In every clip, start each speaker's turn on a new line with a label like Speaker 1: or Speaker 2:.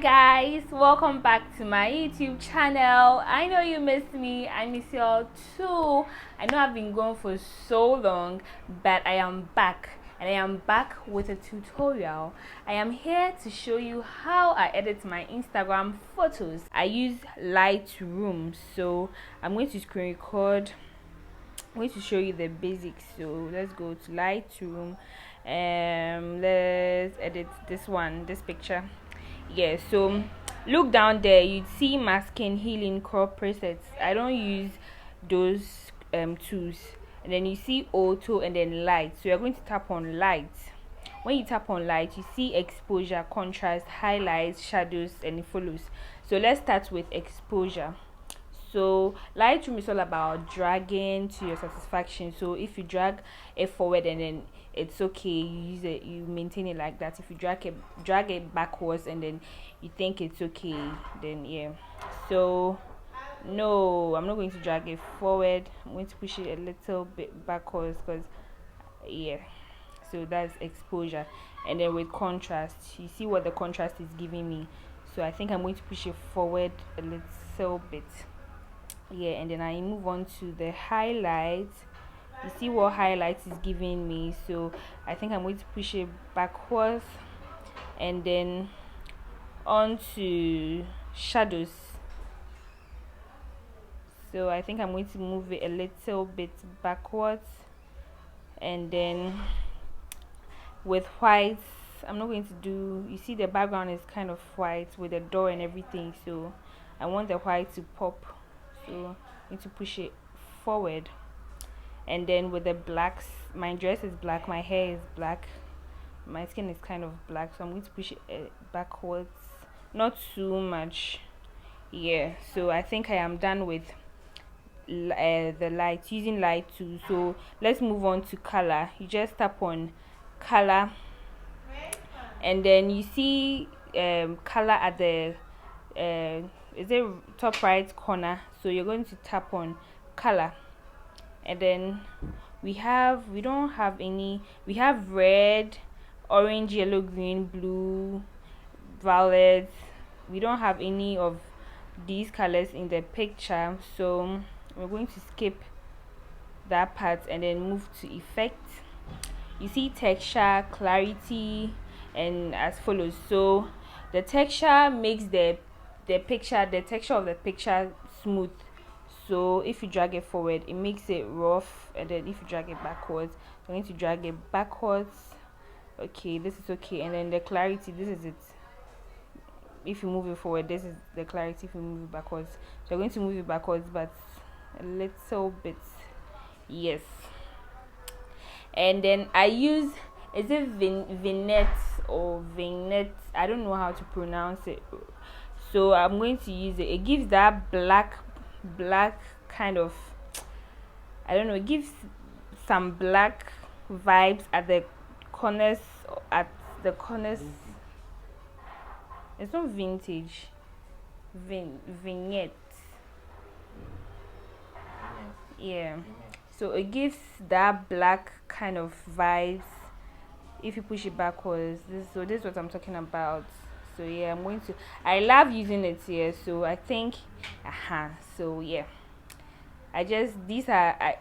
Speaker 1: Guys, welcome back to my YouTube channel. I know you missed me. I miss y'all too. I know I've been gone for so long, but I am back, and I am back with a tutorial. I am here to show you how I edit my Instagram photos. I use Lightroom, so I'm going to screen record. I'm going to show you the basics. So let's go to Lightroom. Let's edit this picture. Yeah, so look down there, you'd see masking, healing, crop presets. I don't use those tools. And then you see auto and then light, so you're going to tap on light. When you tap on light, you see exposure, contrast, highlights, shadows, and it follows. So let's start with exposure. So Lightroom is all about dragging to your satisfaction. So if you drag it forward and then it's okay, you use it, you maintain it like that. If you drag it backwards and then you think it's okay, then yeah. So no, I'm not going to drag it forward. I'm going to push it a little bit backwards because yeah. So that's exposure. And then with contrast, you see what the contrast is giving me. So I think I'm going to push it forward a little bit. Yeah, and then I move on to the highlights. You see what highlights is giving me, so I think I'm going to push it backwards, and then on to shadows. So I think I'm going to move it a little bit backwards, and then with whites, I'm not going to do, you see the background is kind of white with the door and everything, so I want the white to pop, so I'm going to push it forward. And then with the blacks, my dress is black, my hair is black, my skin is kind of black, so I'm going to push it backwards, not too much. Yeah, so I think I am done with the light, using light too. So let's move on to color. You just tap on color, and then you see color at the is it top right corner. So you're going to tap on color, and then we don't have any, we have red, orange, yellow, green, blue, violet. We don't have any of these colors in the picture, so we're going to skip that part and then move to effect. You see texture, clarity, and as follows. So the texture makes the texture of the picture smooth. So if you drag it forward, it makes it rough, and then if you drag it backwards, I'm going to drag it backwards. Okay, this is okay. And then the clarity, this is it. If you move it forward, this is the clarity. If you move it backwards, so I'm going to move it backwards, but a little bit. Yes. And then I use, is it vignette or vignette, I don't know how to pronounce it, so I'm going to use it. It gives that black kind of, I don't know, it gives some black vibes at the corners, it's not vintage, vignette. Yeah, so it gives that black kind of vibes if you push it backwards. This is what I'm talking about. So yeah, I love using it here, so I think so yeah,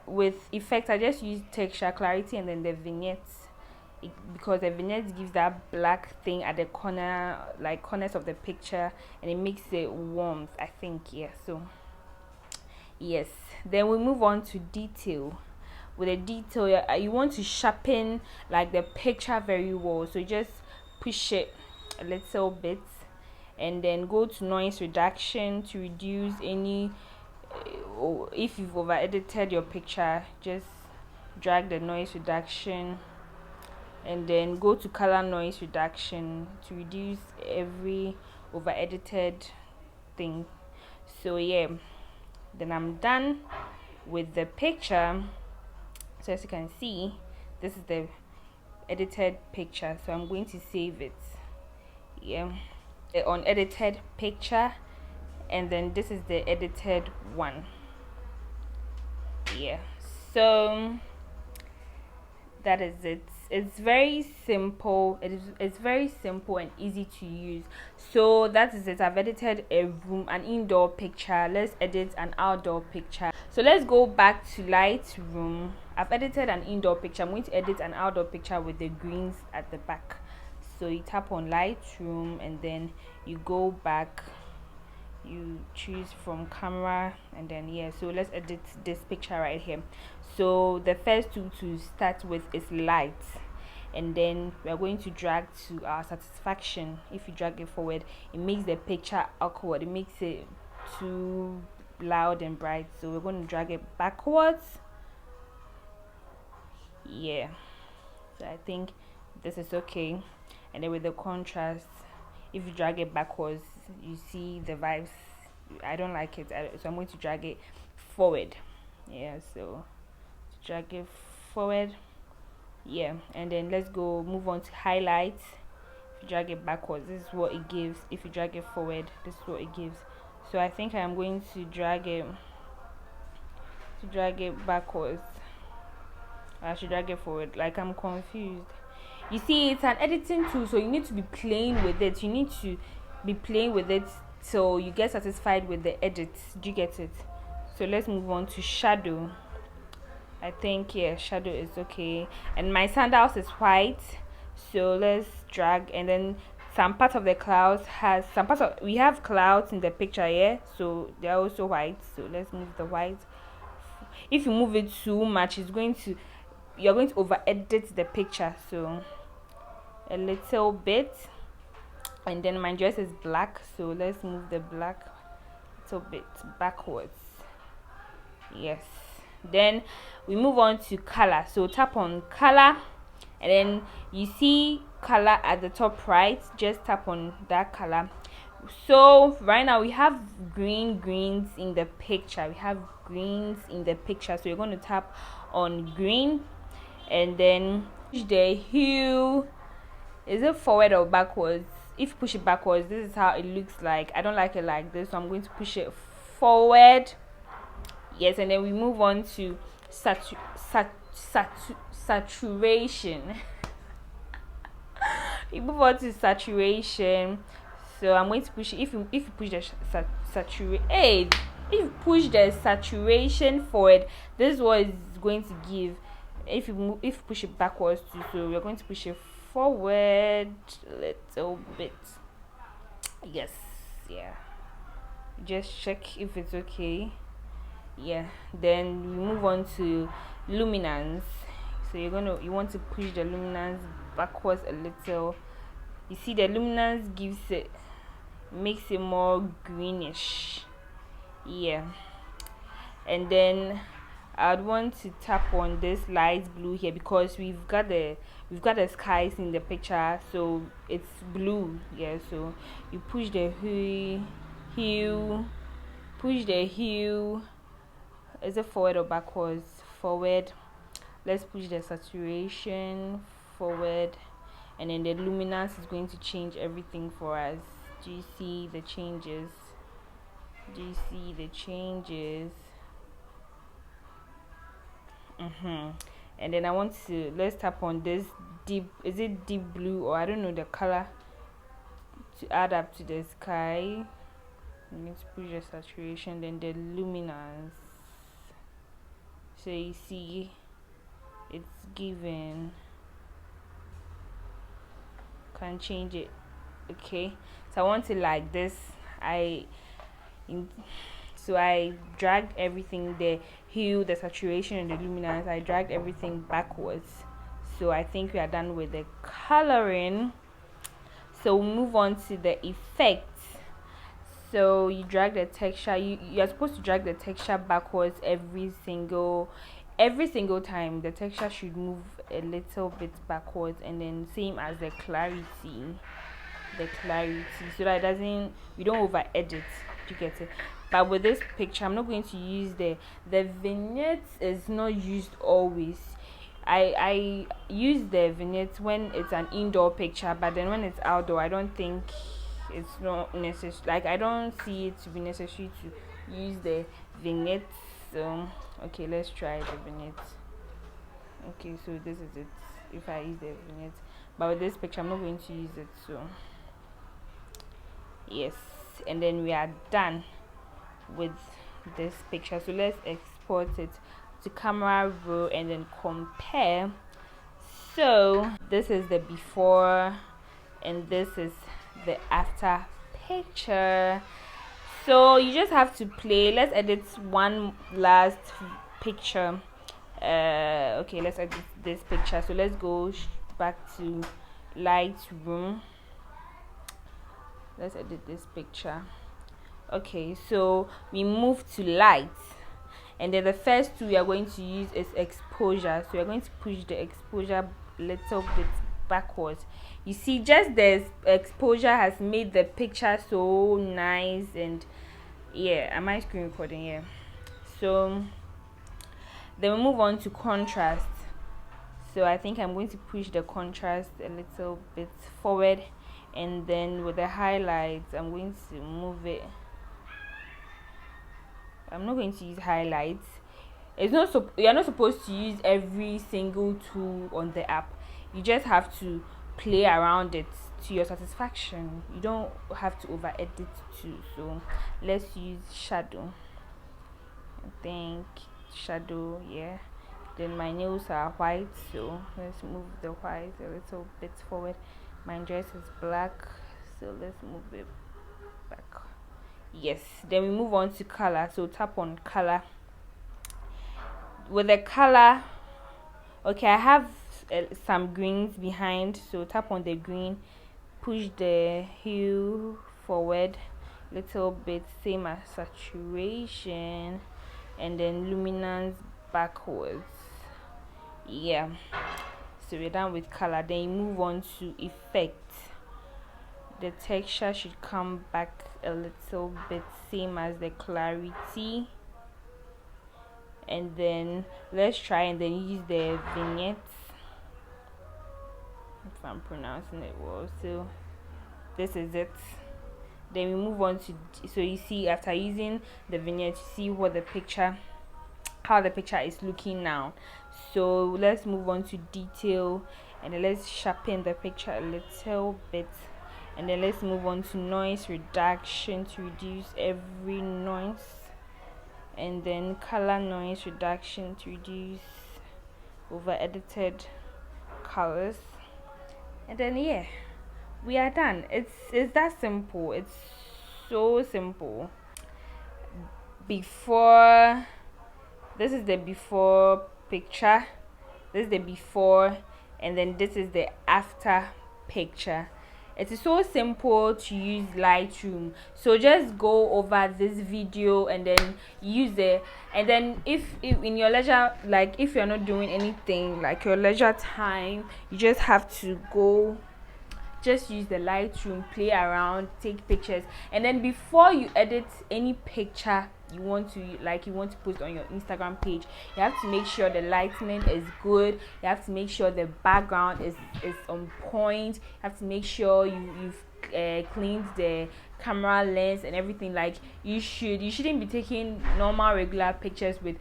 Speaker 1: with effects, I just use texture, clarity, and then the vignettes, because the vignette gives that black thing at the corner, like corners of the picture, and it makes it warmth, I think. Yeah, so yes, then we move on to detail. With a detail, you want to sharpen like the picture very well, so you just push it a little bit, and then go to noise reduction to reduce any, if you've over edited your picture, just drag the noise reduction, and then go to color noise reduction to reduce every over edited thing. So yeah, then I'm done with the picture. So as you can see, this is the edited picture, so I'm going to save it. Yeah, on edited picture, and then this is the edited one. Yeah, so that is it. it's very simple. It's very simple and easy to use. So that is it. I've edited an indoor picture. Let's edit an outdoor picture. So let's go back to Lightroom. I've edited an indoor picture. I'm going to edit an outdoor picture with the greens at the back. So you tap on Lightroom and then you go back, you choose from camera, and then so let's edit this picture right here. So the first tool to start with is light, and then we are going to drag to our satisfaction. If you drag it forward, it makes the picture awkward, it makes it too loud and bright, so we're going to drag it backwards. So I think this is okay. And then with the contrast, if you drag it backwards, you see the vibes. I don't like it, so I'm going to drag it forward. So drag it forward. And then let's go move on to highlights. If you drag it backwards, this is what it gives. If you drag it forward, this is what it gives. So I think I'm going to drag it backwards. I should drag it forward. Like, I'm confused. You see, it's an editing tool, so you need to be playing with it. You need to be playing with it so you get satisfied with the edits. Do you get it? So let's move on to shadow. I think shadow is okay. And my sandals is white, so let's drag. And then some part of the clouds has we have clouds in the picture, so they're also white. So let's move the white. If you move it too much, you're going to over edit the picture. So a little bit. And then my dress is black, so let's move the black a little bit backwards. Then we move on to color. So tap on color, and then you see color at the top right. Just tap on that color. So right now we have greens in the picture. So you're going to tap on green, and then the hue. Is it forward or backwards? If you push it backwards, this is how it looks like. I don't like it like this, so I'm going to push it forward. And then we move on to saturation. We move on to saturation. So I'm going to push it. If you push the if you push the saturation forward, this is what it's going to give. If you push it backwards too, so we're going to push it forward a little bit. Just check if it's okay. Then we move on to luminance. So you want to push the luminance backwards a little. You see, the luminance makes it more greenish. And then I'd want to tap on this light blue here, because we've got the skies in the picture, so it's blue. So you push the hue. Is it forward or backwards? Forward. Let's push the saturation forward, and then the luminance is going to change everything for us. Do you see the changes? And then let's tap on this deep blue, or I don't know the color, to add up to the sky. You need to push the saturation, then the luminance. So you see, it's given. Can change it. Okay, so I want it like this. So I dragged everything, the hue, the saturation, and the luminance. I dragged everything backwards. So I think we are done with the coloring. So we'll move on to the effects. So you drag the texture. You're supposed to drag the texture backwards every single time. The texture should move a little bit backwards, and then same as the clarity, so that we don't over edit. You get it? But with this picture, I'm not going to use the vignettes. Is not used always. I use the vignettes when it's an indoor picture, but then when it's outdoor, I don't think it's not necessary. Like, I don't see it to be necessary to use the vignettes. So okay, let's try the vignettes. Okay, so this is it. if I use the vignette, but with this picture I'm not going to use it. So yes, and then we are done with this picture. So let's export it to camera raw and then compare. So this is the before and this is the after picture. So you just have to play. Let's edit one last picture. Okay, let's edit this picture. So let's go back to Lightroom. Let's edit this picture. Okay, so we move to light, and then the first two we are going to use is exposure. So we are going to push the exposure a little bit backwards. You see, just the exposure has made the picture so nice. And yeah, am I screen recording? Yeah. So then we move on to contrast. So I think I'm going to push the contrast a little bit forward, and then with the highlights I'm going to move it. I'm not going to use highlights. It's not you're not supposed to use every single tool on the app. You just have to play around it to your satisfaction. You don't have to over edit too. So let's use shadow. I think shadow, yeah. Then my nails are white, so let's move the white a little bit forward. My dress is black, so let's move it back. Yes, then we move on to color. So tap on color. With the color, okay, I have some greens behind, so tap on the green, push the hue forward little bit, same as saturation, and then luminance backwards. Yeah, so we're done with color. Then you move on to effect. The texture should come back a little bit, same as the clarity. And then let's try and then use the vignette, if I'm pronouncing it well. So this is it. Then we move on to, so you see, after using the vignette, you see what the picture, how the picture is looking now. So let's move on to detail, and then let's sharpen the picture a little bit, and then let's move on to noise reduction to reduce every noise, and then color noise reduction to reduce over edited colors. And then yeah, we are done. It's that simple. It's so simple. Before, this is the before picture, this is the before, and then this is the after picture. It is so simple to use Lightroom. So just go over this video and then use it. And then if in your leisure, like if you're not doing anything, like your leisure time, you just have to go, just use the Lightroom, play around, take pictures. And then before you edit any picture you want to post on your Instagram page, you have to make sure the lighting is good, you have to make sure the background is on point, you have to make sure you've cleaned the camera lens and everything. Like you shouldn't be taking normal regular pictures with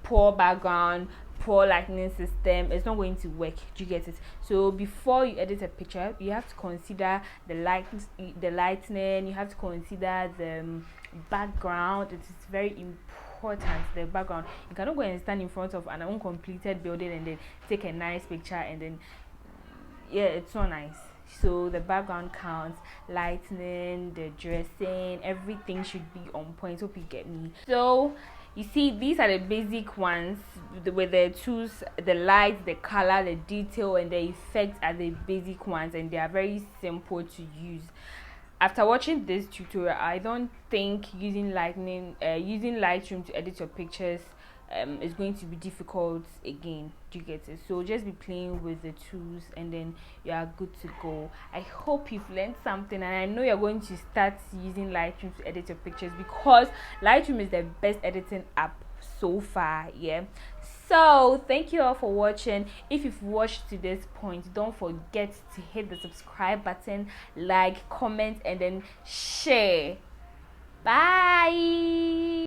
Speaker 1: poor background, poor lighting system. It's not going to work. Do you get it? So before you edit a picture, you have to consider the lightning, you have to consider the background. It is very important, the background. You cannot go and stand in front of an uncompleted building and then take a nice picture, and then yeah, it's so nice. So the background counts, lightning, the dressing, everything should be on point. Hope you get me. So you see, these are the basic ones with the tools, the light, the color, the detail, and the effects are the basic ones, and they are very simple to use. After watching this tutorial, I don't think using Lightroom to edit your pictures is going to be difficult again. Do you get it? So just be playing with the tools and then you are good to go. I hope you've learned something, and I know you're going to start using Lightroom to edit your pictures, because Lightroom is the best editing app so far. Yeah, so thank you all for watching. If you've watched to this point, don't forget to hit the subscribe button, like, comment, and then share. Bye.